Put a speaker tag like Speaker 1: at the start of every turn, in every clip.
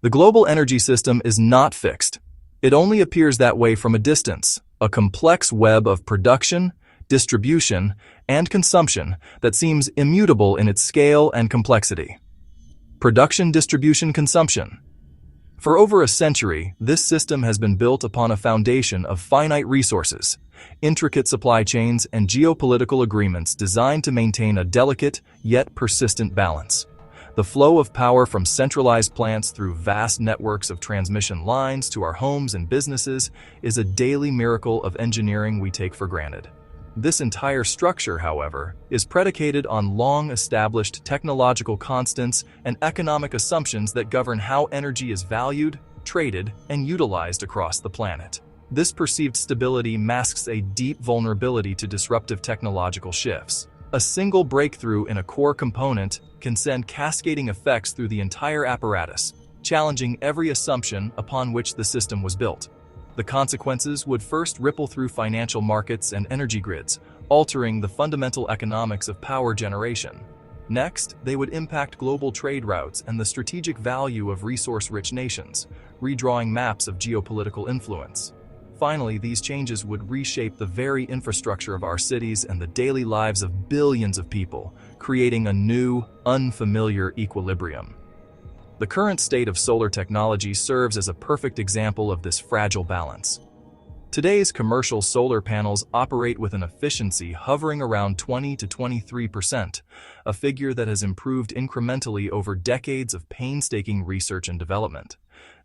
Speaker 1: The global energy system is not fixed. It only appears that way from a distance, a complex web of production, distribution, and consumption that seems immutable in its scale and complexity. Production, distribution, consumption. For over a century, this system has been built upon a foundation of finite resources, intricate supply chains, and geopolitical agreements designed to maintain a delicate yet persistent balance. The flow of power from centralized plants through vast networks of transmission lines to our homes and businesses is a daily miracle of engineering we take for granted. This entire structure, however, is predicated on long-established technological constants and economic assumptions that govern how energy is valued, traded, and utilized across the planet. This perceived stability masks a deep vulnerability to disruptive technological shifts. A single breakthrough in a core component can send cascading effects through the entire apparatus, challenging every assumption upon which the system was built. The consequences would first ripple through financial markets and energy grids, altering the fundamental economics of power generation. Next, they would impact global trade routes and the strategic value of resource-rich nations, redrawing maps of geopolitical influence. Finally, these changes would reshape the very infrastructure of our cities and the daily lives of billions of people, creating a new, unfamiliar equilibrium. The current state of solar technology serves as a perfect example of this fragile balance. Today's commercial solar panels operate with an efficiency hovering around 20 to 23%, a figure that has improved incrementally over decades of painstaking research and development.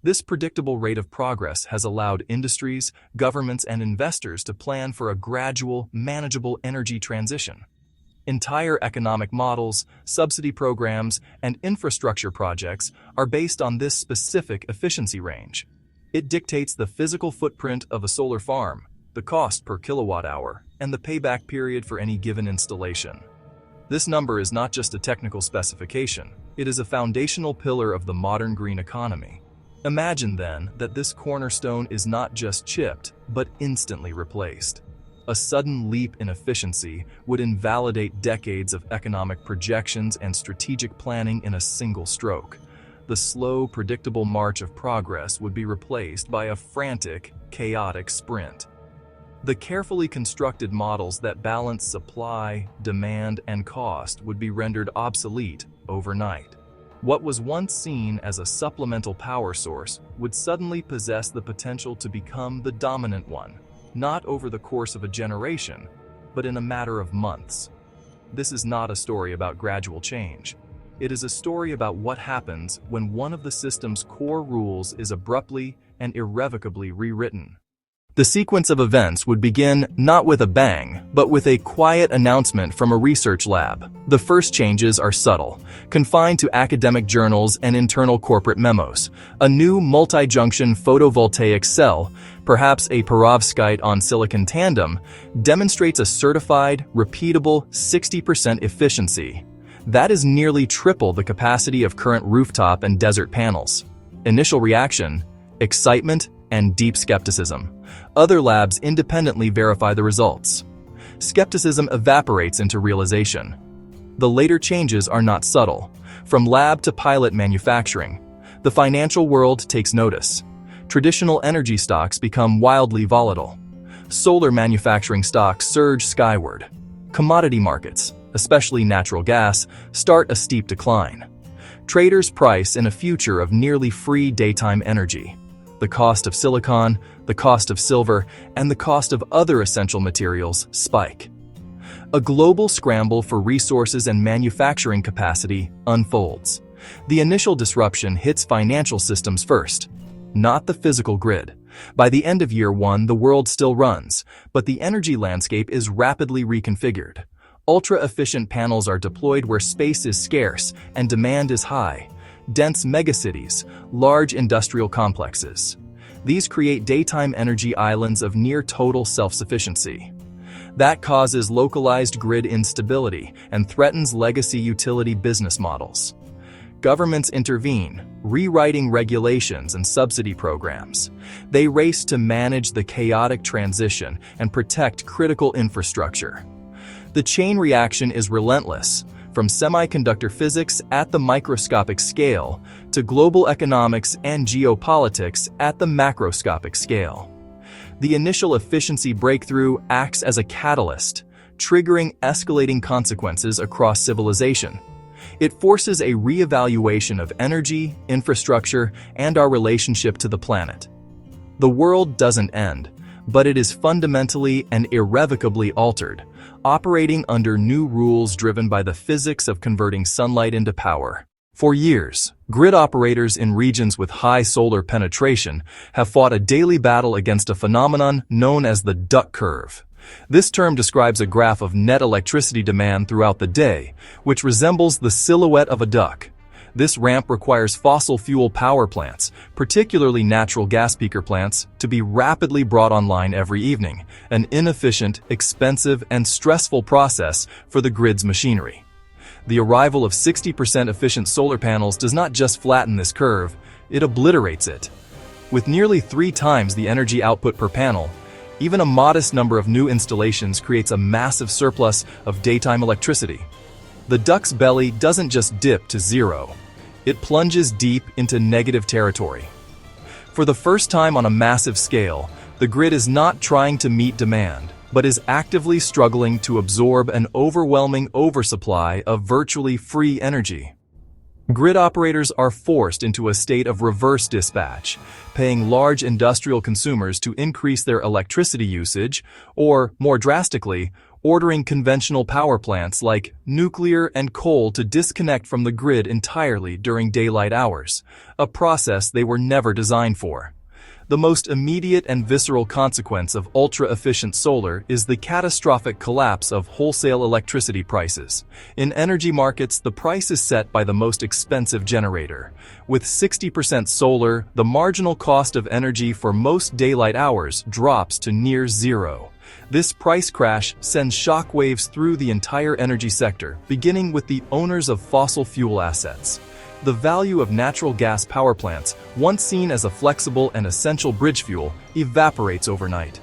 Speaker 1: This predictable rate of progress has allowed industries, governments, and investors to plan for a gradual, manageable energy transition. Entire economic models, subsidy programs, and infrastructure projects are based on this specific efficiency range. It dictates the physical footprint of a solar farm, the cost per kilowatt hour, and the payback period for any given installation. This number is not just a technical specification, it is a foundational pillar of the modern green economy. Imagine then that this cornerstone is not just chipped, but instantly replaced. A sudden leap in efficiency would invalidate decades of economic projections and strategic planning in a single stroke. The slow, predictable march of progress would be replaced by a frantic, chaotic sprint. The carefully constructed models that balance supply, demand, and cost would be rendered obsolete overnight. What was once seen as a supplemental power source would suddenly possess the potential to become the dominant one, not over the course of a generation, but in a matter of months. This is not a story about gradual change. It is a story about what happens when one of the system's core rules is abruptly and irrevocably rewritten. The sequence of events would begin not with a bang, but with a quiet announcement from a research lab. The first changes are subtle, confined to academic journals and internal corporate memos. A new multi-junction photovoltaic cell, perhaps a perovskite on silicon tandem, demonstrates a certified, repeatable 60% efficiency. That is nearly triple the capacity of current rooftop and desert panels. Initial reaction: excitement and deep skepticism. Other labs independently verify the results. Skepticism evaporates into realization. The later changes are not subtle. From lab to pilot manufacturing, the financial world takes notice. Traditional energy stocks become wildly volatile. Solar manufacturing stocks surge skyward. Commodity markets, especially natural gas, start a steep decline. Traders price in a future of nearly free daytime energy. The cost of silicon, the cost of silver, and the cost of other essential materials spike. A global scramble for resources and manufacturing capacity unfolds. The initial disruption hits financial systems first, not the physical grid. By the end of year one, the world still runs, but the energy landscape is rapidly reconfigured. Ultra-efficient panels are deployed where space is scarce and demand is high. Dense megacities, large industrial complexes. These create daytime energy islands of near-total self-sufficiency. That causes localized grid instability and threatens legacy utility business models. Governments intervene, rewriting regulations and subsidy programs. They race to manage the chaotic transition and protect critical infrastructure. The chain reaction is relentless. from semiconductor physics at the microscopic scale to global economics and geopolitics at the macroscopic scale. The initial efficiency breakthrough acts as a catalyst, triggering escalating consequences across civilization. It forces a reevaluation of energy, infrastructure, and our relationship to the planet. The world doesn't end, but it is fundamentally and irrevocably altered, operating under new rules driven by the physics of converting sunlight into power. For years, grid operators in regions with high solar penetration have fought a daily battle against a phenomenon known as the duck curve. This term describes a graph of net electricity demand throughout the day, which resembles the silhouette of a duck. This ramp requires fossil fuel power plants, particularly natural gas peaker plants, to be rapidly brought online every evening, an inefficient, expensive, and stressful process for the grid's machinery. The arrival of 60% efficient solar panels does not just flatten this curve, it obliterates it. With nearly 3 times the energy output per panel, even a modest number of new installations creates a massive surplus of daytime electricity. The duck's belly doesn't just dip to zero, it plunges deep into negative territory. For the first time on a massive scale, the grid is not trying to meet demand, but is actively struggling to absorb an overwhelming oversupply of virtually free energy. Grid operators are forced into a state of reverse dispatch, paying large industrial consumers to increase their electricity usage, or, more drastically, ordering conventional power plants like nuclear and coal to disconnect from the grid entirely during daylight hours, a process they were never designed for. The most immediate and visceral consequence of ultra-efficient solar is the catastrophic collapse of wholesale electricity prices. In energy markets, the price is set by the most expensive generator. With 60% solar, the marginal cost of energy for most daylight hours drops to near zero. This price crash sends shockwaves through the entire energy sector, beginning with the owners of fossil fuel assets. The value of natural gas power plants, once seen as a flexible and essential bridge fuel, evaporates overnight.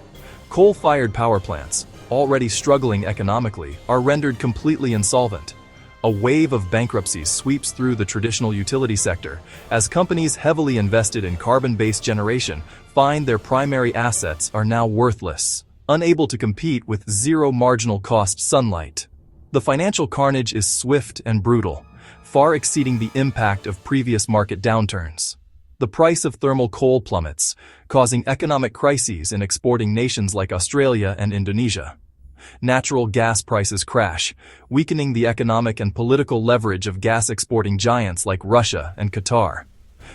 Speaker 1: Coal-fired power plants, already struggling economically, are rendered completely insolvent. A wave of bankruptcies sweeps through the traditional utility sector as companies heavily invested in carbon-based generation find their primary assets are now worthless, unable to compete with zero marginal cost sunlight. The financial carnage is swift and brutal, far exceeding the impact of previous market downturns. The price of thermal coal plummets, causing economic crises in exporting nations like Australia and Indonesia. Natural gas prices crash, weakening the economic and political leverage of gas-exporting giants like Russia and Qatar.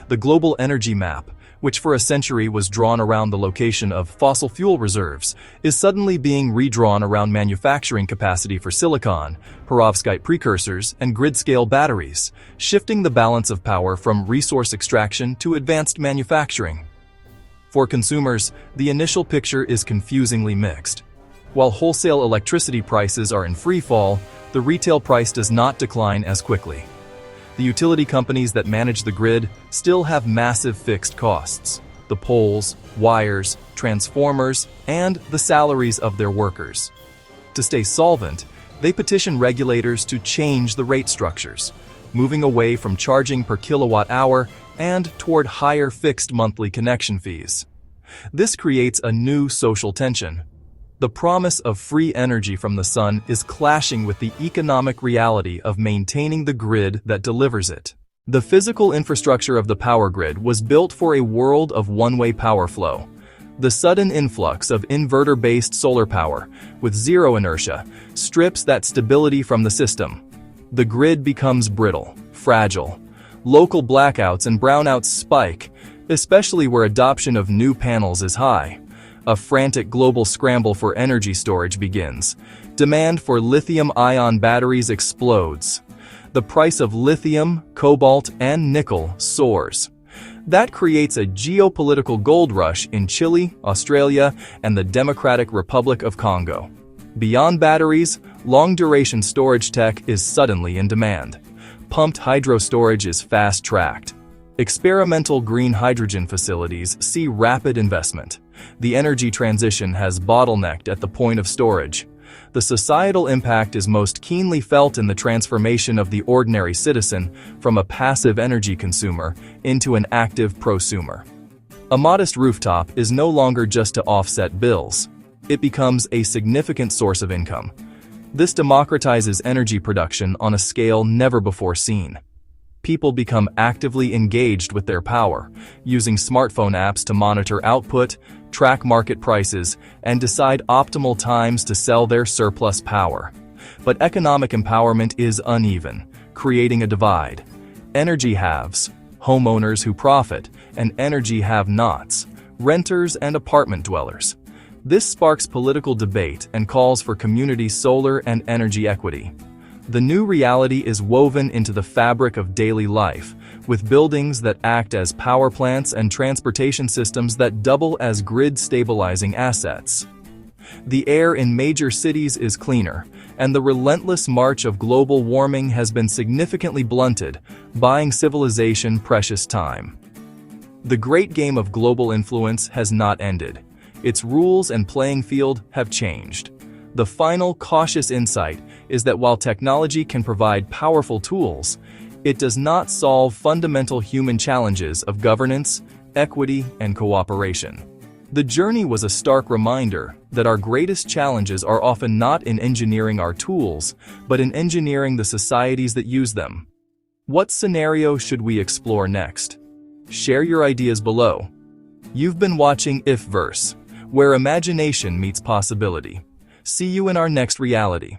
Speaker 1: The global energy map, which for a century was drawn around the location of fossil fuel reserves, is suddenly being redrawn around manufacturing capacity for silicon, perovskite precursors, and grid-scale batteries, shifting the balance of power from resource extraction to advanced manufacturing. For consumers, the initial picture is confusingly mixed. While wholesale electricity prices are in free fall, the retail price does not decline as quickly. The utility companies that manage the grid still have massive fixed costs: the poles, wires, transformers, and the salaries of their workers. To stay solvent, they petition regulators to change the rate structures, moving away from charging per kilowatt hour and toward higher fixed monthly connection fees. This creates a new social tension. The promise of free energy from the sun is clashing with the economic reality of maintaining the grid that delivers it. The physical infrastructure of the power grid was built for a world of one-way power flow. The sudden influx of inverter-based solar power, with zero inertia, strips that stability from the system. The grid becomes brittle, fragile. Local blackouts and brownouts spike, especially where adoption of new panels is high. A frantic global scramble for energy storage begins. Demand for lithium-ion batteries explodes. The price of lithium, cobalt, and nickel soars. That creates a geopolitical gold rush in Chile, Australia, and the Democratic Republic of Congo. Beyond batteries, long-duration storage tech is suddenly in demand. Pumped hydro storage is fast-tracked. Experimental green hydrogen facilities see rapid investment. The energy transition has bottlenecked at the point of storage. The societal impact is most keenly felt in the transformation of the ordinary citizen from a passive energy consumer into an active prosumer. A modest rooftop is no longer just to offset bills. It becomes a significant source of income. This democratizes energy production on a scale never before seen. People become actively engaged with their power, using smartphone apps to monitor output, track market prices, and decide optimal times to sell their surplus power. But economic empowerment is uneven, creating a divide. Energy haves, homeowners who profit, and energy have-nots, renters and apartment dwellers. This sparks political debate and calls for community solar and energy equity. The new reality is woven into the fabric of daily life, with buildings that act as power plants and transportation systems that double as grid-stabilizing assets. The air in major cities is cleaner, and the relentless march of global warming has been significantly blunted, buying civilization precious time. The great game of global influence has not ended. Its rules and playing field have changed. The final cautious insight is that while technology can provide powerful tools, it does not solve fundamental human challenges of governance, equity, and cooperation. The journey was a stark reminder that our greatest challenges are often not in engineering our tools, but in engineering the societies that use them. What scenario should we explore next? Share your ideas below. You've been watching IfVerse, where imagination meets possibility. See you in our next reality.